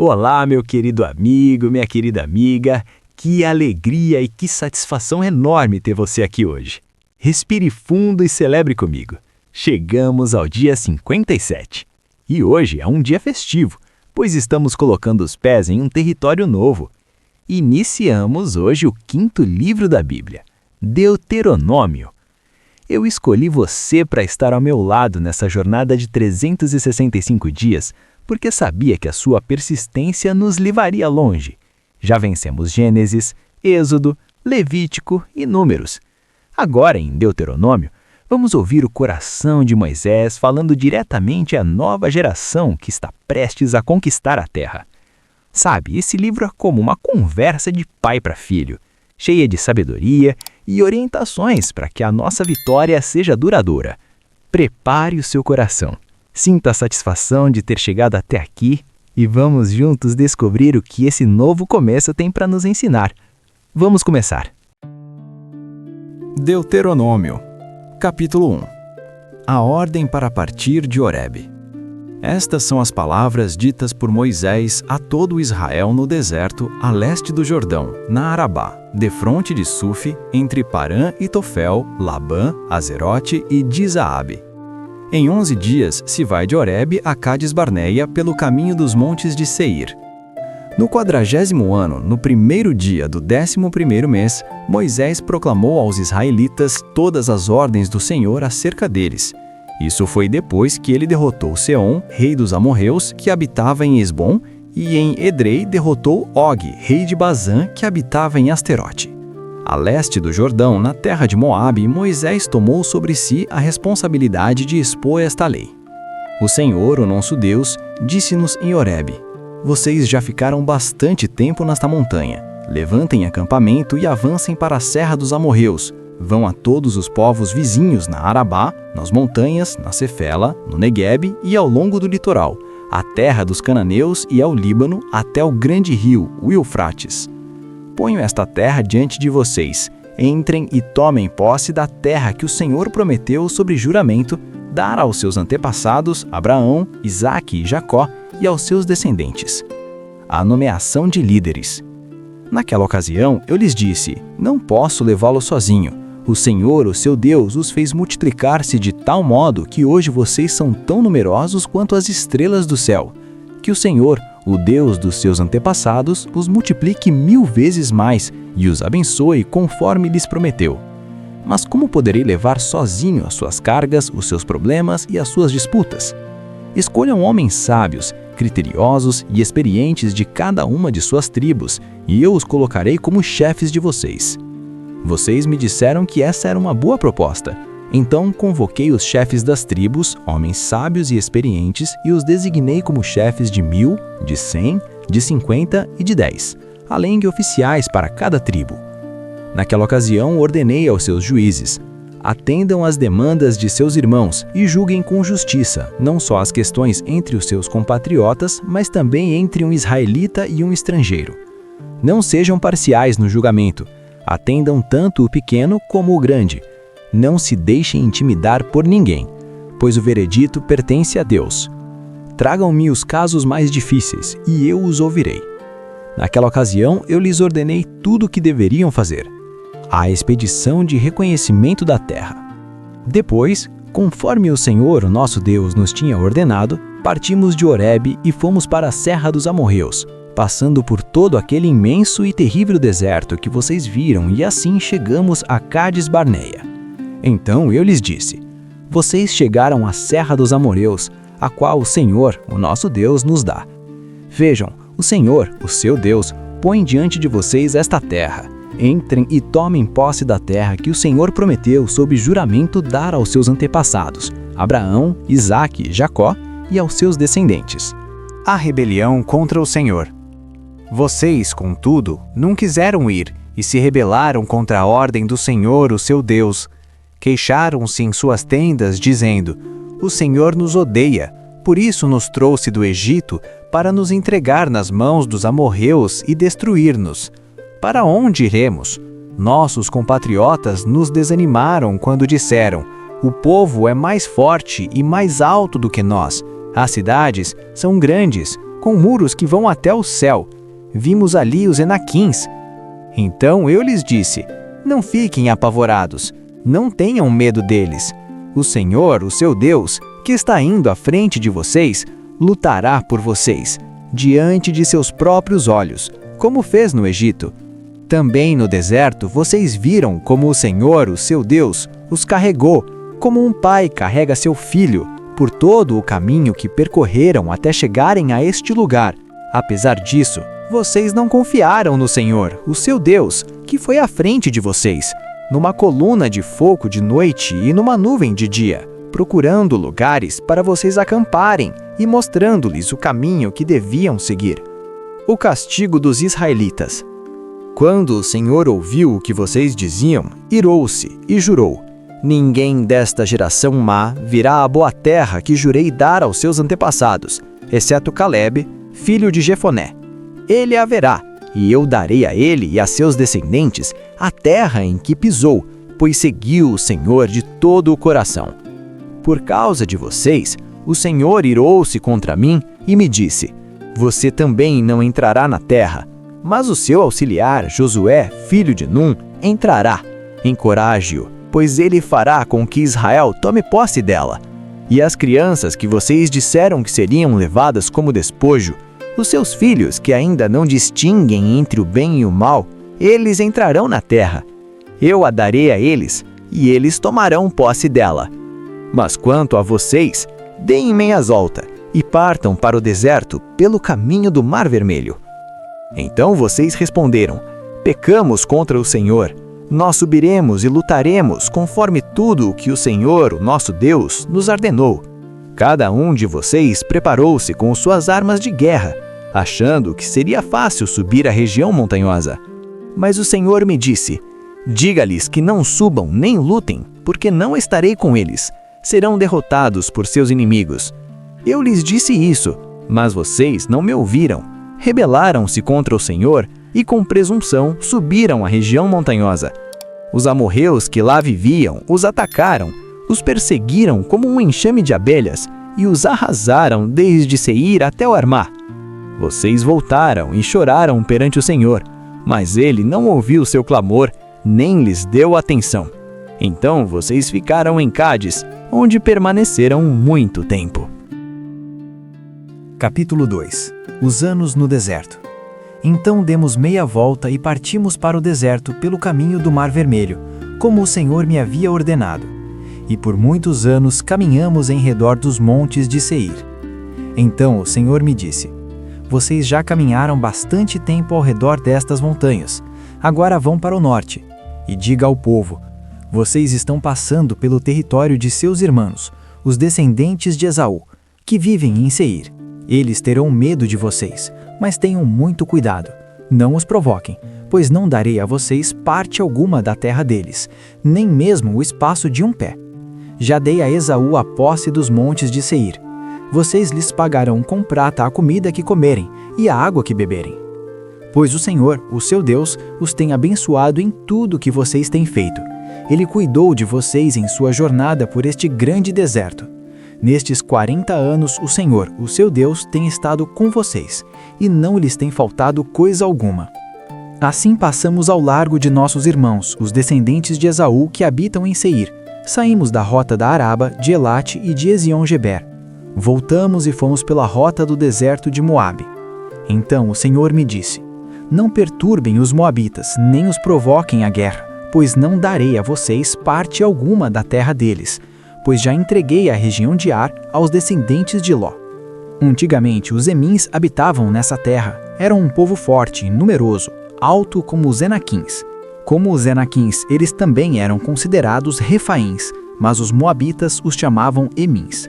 Olá, meu querido amigo, minha querida amiga. Que alegria e que satisfação enorme ter você aqui hoje. Respire fundo e celebre comigo. Chegamos ao dia 57. E hoje é um dia festivo, pois estamos colocando os pés em um território novo. Iniciamos hoje o 5º livro da Bíblia, Deuteronômio. Eu escolhi você para estar ao meu lado nessa jornada de 365 dias, porque sabia que a sua persistência nos levaria longe. Já vencemos Gênesis, Êxodo, Levítico e Números. Agora, em Deuteronômio, vamos ouvir o coração de Moisés falando diretamente à nova geração que está prestes a conquistar a terra. Sabe, esse livro é como uma conversa de pai para filho, cheia de sabedoria e orientações para que a nossa vitória seja duradoura. Prepare o seu coração, sinta a satisfação de ter chegado até aqui e vamos juntos descobrir o que esse novo começo tem para nos ensinar. Vamos começar. Deuteronômio, capítulo 1. A ordem para partir de Horebe. Estas são as palavras ditas por Moisés a todo Israel no deserto, a leste do Jordão, na Arabá, defronte de Sufi, entre Parã e Tofel, Labã, Azerote e Dizaabe. Em 11 dias se vai de Horebe a Cades-Barneia pelo caminho dos montes de Seir. No 40º ano, no 1º dia do 11º mês, Moisés proclamou aos israelitas todas as ordens do Senhor acerca deles. Isso foi depois que ele derrotou Seom, rei dos amorreus, que habitava em Esbom, e em Edrei derrotou Og, rei de Bazã, que habitava em Asterote. A leste do Jordão, na terra de Moabe, Moisés tomou sobre si a responsabilidade de expor esta lei. O Senhor, o nosso Deus, disse-nos em Horebe: Vocês já ficaram bastante tempo nesta montanha. Levantem acampamento e avancem para a serra dos amorreus. Vão a todos os povos vizinhos na Arabá, nas montanhas, na Cefela, no Neguebe e ao longo do litoral, à terra dos cananeus e ao Líbano, até o grande rio, o Eufrates. Ponho esta terra diante de vocês. Entrem e tomem posse da terra que o Senhor prometeu sobre juramento dar aos seus antepassados, Abraão, Isaque e Jacó, e aos seus descendentes. A nomeação de líderes. Naquela ocasião, eu lhes disse: Não posso levá-los sozinho. O Senhor, o seu Deus, os fez multiplicar-se de tal modo que hoje vocês são tão numerosos quanto as estrelas do céu. Que o Senhor, o Deus dos seus antepassados, os multiplique 1000 vezes mais e os abençoe conforme lhes prometeu. Mas como poderei levar sozinho as suas cargas, os seus problemas e as suas disputas? Escolham homens sábios, criteriosos e experientes de cada uma de suas tribos, e eu os colocarei como chefes de vocês. Vocês me disseram que essa era uma boa proposta. Então convoquei os chefes das tribos, homens sábios e experientes, e os designei como chefes de 1000, de 100, de 50 e de 10, além de oficiais para cada tribo. Naquela ocasião ordenei aos seus juízes: atendam às demandas de seus irmãos e julguem com justiça, não só as questões entre os seus compatriotas, mas também entre um israelita e um estrangeiro. Não sejam parciais no julgamento. Atendam tanto o pequeno como o grande. Não se deixem intimidar por ninguém, pois o veredito pertence a Deus. Tragam-me os casos mais difíceis, e eu os ouvirei. Naquela ocasião, eu lhes ordenei tudo o que deveriam fazer. A expedição de reconhecimento da terra. Depois, conforme o Senhor, o nosso Deus, nos tinha ordenado, partimos de Horebe e fomos para a serra dos amorreus, passando por todo aquele imenso e terrível deserto que vocês viram, e assim chegamos a Cades-Barneia. Então eu lhes disse: Vocês chegaram à serra dos amorreus, a qual o Senhor, o nosso Deus, nos dá. Vejam, o Senhor, o seu Deus, põe diante de vocês esta terra. Entrem e tomem posse da terra que o Senhor prometeu sob juramento dar aos seus antepassados, Abraão, Isaque e Jacó, e aos seus descendentes. A rebelião contra o Senhor. Vocês, contudo, não quiseram ir e se rebelaram contra a ordem do Senhor, o seu Deus. Queixaram-se em suas tendas, dizendo: O Senhor nos odeia, por isso nos trouxe do Egito para nos entregar nas mãos dos amorreus e destruir-nos. Para onde iremos? Nossos compatriotas nos desanimaram quando disseram: O povo é mais forte e mais alto do que nós. As cidades são grandes, com muros que vão até o céu. Vimos ali os Enaquins. Então eu lhes disse: não fiquem apavorados, não tenham medo deles. O Senhor, o seu Deus, que está indo à frente de vocês, lutará por vocês, diante de seus próprios olhos, como fez no Egito. Também no deserto vocês viram como o Senhor, o seu Deus, os carregou, como um pai carrega seu filho, por todo o caminho que percorreram até chegarem a este lugar. Apesar disso, vocês não confiaram no Senhor, o seu Deus, que foi à frente de vocês, numa coluna de fogo de noite e numa nuvem de dia, procurando lugares para vocês acamparem e mostrando-lhes o caminho que deviam seguir. O castigo dos israelitas. Quando o Senhor ouviu o que vocês diziam, irou-se e jurou: ninguém desta geração má virá à boa terra que jurei dar aos seus antepassados, exceto Calebe, filho de Jefoné. Ele haverá, e eu darei a ele e a seus descendentes a terra em que pisou, pois seguiu o Senhor de todo o coração. Por causa de vocês, o Senhor irou-se contra mim e me disse: você também não entrará na terra, mas o seu auxiliar, Josué, filho de Num, entrará. Encoraje-o, pois ele fará com que Israel tome posse dela. E as crianças que vocês disseram que seriam levadas como despojo, os seus filhos que ainda não distinguem entre o bem e o mal, eles entrarão na terra. Eu a darei a eles, e eles tomarão posse dela. Mas quanto a vocês, deem meias volta e partam para o deserto pelo caminho do Mar Vermelho. Então vocês responderam: pecamos contra o Senhor. Nós subiremos e lutaremos conforme tudo o que o Senhor, o nosso Deus, nos ordenou. Cada um de vocês preparou-se com suas armas de guerra, achando que seria fácil subir a região montanhosa. Mas o Senhor me disse: diga-lhes que não subam nem lutem, porque não estarei com eles. Serão derrotados por seus inimigos. Eu lhes disse isso, mas vocês não me ouviram. Rebelaram-se contra o Senhor e com presunção subiram a região montanhosa. Os amorreus que lá viviam os atacaram, os perseguiram como um enxame de abelhas e os arrasaram desde Seir até o Armá. Vocês voltaram e choraram perante o Senhor, mas ele não ouviu seu clamor, nem lhes deu atenção. Então vocês ficaram em Cádiz, onde permaneceram muito tempo. Capítulo 2. Os anos no deserto. Então demos meia volta e partimos para o deserto pelo caminho do Mar Vermelho, como o Senhor me havia ordenado. E por muitos anos caminhamos em redor dos montes de Seir. Então o Senhor me disse: vocês já caminharam bastante tempo ao redor destas montanhas. Agora vão para o norte. E diga ao povo: vocês estão passando pelo território de seus irmãos, os descendentes de Esaú, que vivem em Seir. Eles terão medo de vocês, mas tenham muito cuidado. Não os provoquem, pois não darei a vocês parte alguma da terra deles, nem mesmo o espaço de um pé. Já dei a Esaú a posse dos montes de Seir. Vocês lhes pagarão com prata a comida que comerem e a água que beberem. Pois o Senhor, o seu Deus, os tem abençoado em tudo que vocês têm feito. Ele cuidou de vocês em sua jornada por este grande deserto. Nestes 40 anos, o Senhor, o seu Deus, tem estado com vocês, e não lhes tem faltado coisa alguma. Assim passamos ao largo de nossos irmãos, os descendentes de Esaú que habitam em Seir. Saímos da rota da Araba, de Elate e de Ezion-Geber. Voltamos e fomos pela rota do deserto de Moabe. Então o Senhor me disse: não perturbem os moabitas, nem os provoquem à guerra, pois não darei a vocês parte alguma da terra deles, pois já entreguei a região de Ar aos descendentes de Ló. Antigamente os Emins habitavam nessa terra. Eram um povo forte e numeroso, alto como os Enaquins. Como os Enaquins, eles também eram considerados Refaíns, mas os moabitas os chamavam Emins.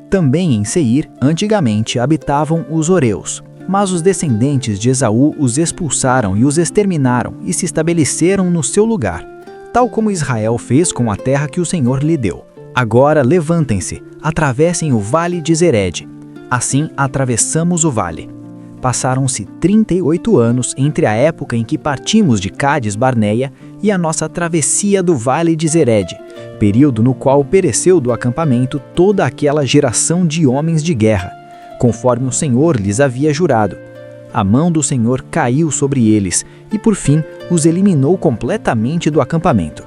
Também em Seir, antigamente, habitavam os Oreus, mas os descendentes de Esaú os expulsaram e os exterminaram e se estabeleceram no seu lugar, tal como Israel fez com a terra que o Senhor lhe deu. Agora levantem-se, atravessem o vale de Zered. Assim atravessamos o vale. Passaram-se 38 anos entre a época em que partimos de Cádiz-Barneia e a nossa travessia do vale de Zered, período no qual pereceu do acampamento toda aquela geração de homens de guerra. conforme o Senhor lhes havia jurado. A mão do Senhor caiu sobre eles e, por fim, os eliminou completamente do acampamento.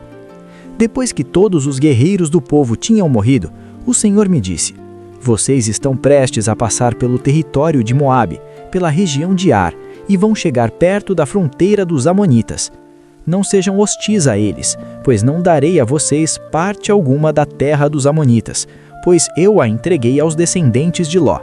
Depois que todos os guerreiros do povo tinham morrido, o Senhor me disse: vocês estão prestes a passar pelo território de Moabe, pela região de Ar, e vão chegar perto da fronteira dos Amonitas. Não sejam hostis a eles, pois não darei a vocês parte alguma da terra dos Amonitas, pois eu a entreguei aos descendentes de Ló.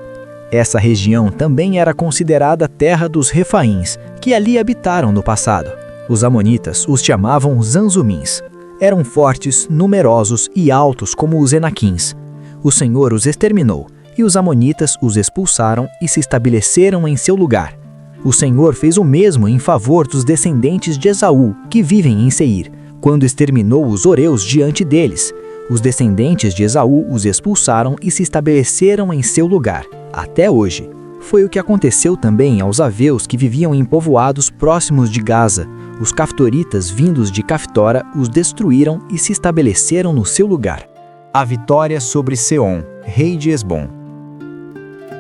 Essa região também era considerada terra dos Refaíns, que ali habitaram no passado. Os Amonitas os chamavam Zanzumins. Eram fortes, numerosos e altos como os Enaquins. O Senhor os exterminou, e os Amonitas os expulsaram e se estabeleceram em seu lugar. O Senhor fez o mesmo em favor dos descendentes de Esaú, que vivem em Seir, quando exterminou os Horeus diante deles. Os descendentes de Esaú os expulsaram e se estabeleceram em seu lugar, até hoje. Foi o que aconteceu também aos Aveus que viviam em povoados próximos de Gaza. Os Caftoritas vindos de Caftora os destruíram e se estabeleceram no seu lugar. A vitória sobre Seom, rei de Hesbom.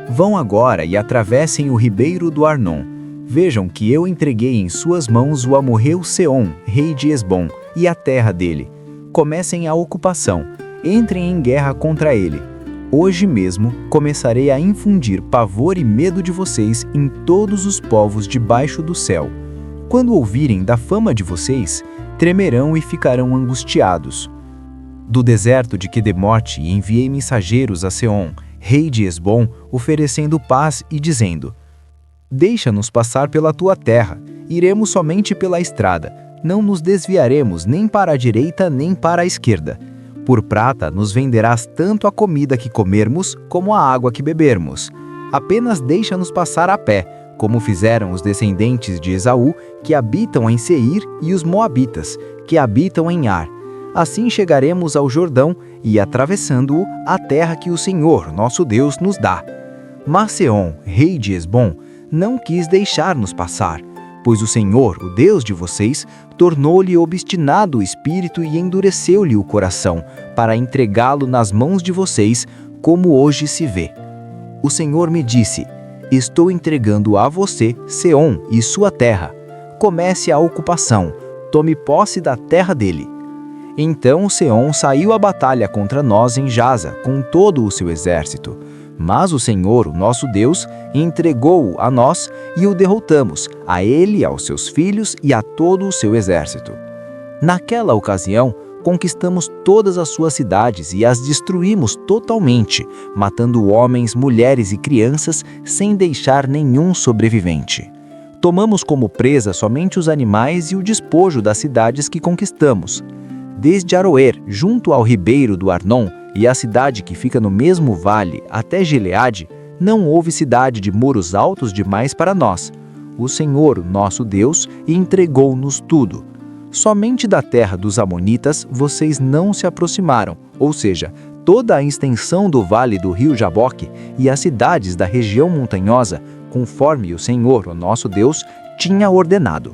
Vão agora e atravessem o ribeiro do Arnon. Vejam que eu entreguei em suas mãos o amorreu Seom, rei de Hesbom, e a terra dele. Comecem a ocupação, entrem em guerra contra ele. Hoje mesmo começarei a infundir pavor e medo de vocês em todos os povos debaixo do céu. Quando ouvirem da fama de vocês, tremerão e ficarão angustiados. Do deserto de Quedemote enviei mensageiros a Seom, rei de Hesbom, oferecendo paz e dizendo: deixa-nos passar pela tua terra, iremos somente pela estrada, não nos desviaremos nem para a direita nem para a esquerda. Por prata nos venderás tanto a comida que comermos como a água que bebermos. Apenas deixa-nos passar a pé, como fizeram os descendentes de Esaú, que habitam em Seir, e os moabitas, que habitam em Ar. Assim chegaremos ao Jordão e, atravessando-o, a terra que o Senhor, nosso Deus, nos dá. Mas Seom, rei de Hesbom, não quis deixar-nos passar, pois o Senhor, o Deus de vocês, tornou-lhe obstinado o espírito e endureceu-lhe o coração, para entregá-lo nas mãos de vocês, como hoje se vê. O Senhor me disse: estou entregando a você Seom e sua terra. Comece a ocupação, tome posse da terra dele. Então Seom saiu à batalha contra nós em Jaza, com todo o seu exército. Mas o Senhor, o nosso Deus, entregou-o a nós e o derrotamos, a ele, aos seus filhos e a todo o seu exército. Naquela ocasião, conquistamos todas as suas cidades e as destruímos totalmente, matando homens, mulheres e crianças sem deixar nenhum sobrevivente. Tomamos como presa somente os animais e o despojo das cidades que conquistamos. Desde Aroer, junto ao ribeiro do Arnon, e a cidade que fica no mesmo vale até Gileade, não houve cidade de muros altos demais para nós. O Senhor, nosso Deus, entregou-nos tudo. Somente da terra dos Amonitas vocês não se aproximaram, ou seja, toda a extensão do vale do rio Jaboque e as cidades da região montanhosa, conforme o Senhor, o nosso Deus, tinha ordenado.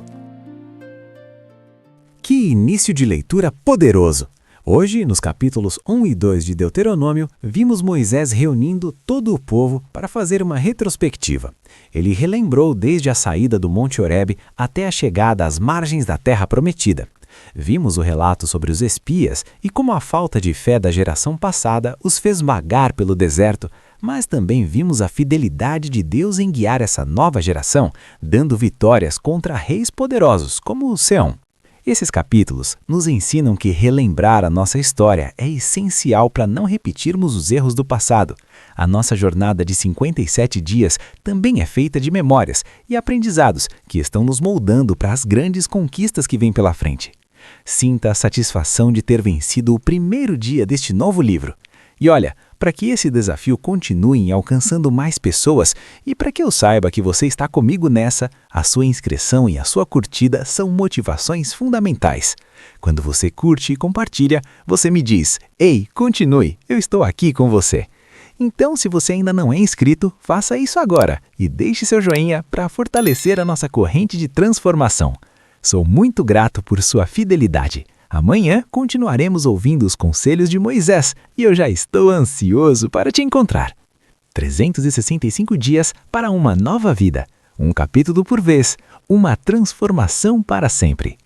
Que início de leitura poderoso! Hoje, nos capítulos 1 e 2 de Deuteronômio, vimos Moisés reunindo todo o povo para fazer uma retrospectiva. Ele relembrou desde a saída do Monte Horebe até a chegada às margens da Terra Prometida. Vimos o relato sobre os espias e como a falta de fé da geração passada os fez vagar pelo deserto, mas também vimos a fidelidade de Deus em guiar essa nova geração, dando vitórias contra reis poderosos como Seom. Esses capítulos nos ensinam que relembrar a nossa história é essencial para não repetirmos os erros do passado. A nossa jornada de 57 dias também é feita de memórias e aprendizados que estão nos moldando para as grandes conquistas que vêm pela frente. Sinta a satisfação de ter vencido o primeiro dia deste novo livro. E olha, para que esse desafio continue alcançando mais pessoas e para que eu saiba que você está comigo nessa, a sua inscrição e a sua curtida são motivações fundamentais. Quando você curte e compartilha, você me diz: "Ei, continue, eu estou aqui com você." Então, se você ainda não é inscrito, faça isso agora e deixe seu joinha para fortalecer a nossa corrente de transformação. Sou muito grato por sua fidelidade. Amanhã continuaremos ouvindo os conselhos de Moisés e eu já estou ansioso para te encontrar. 365 dias para uma nova vida. Um capítulo por vez, uma transformação para sempre.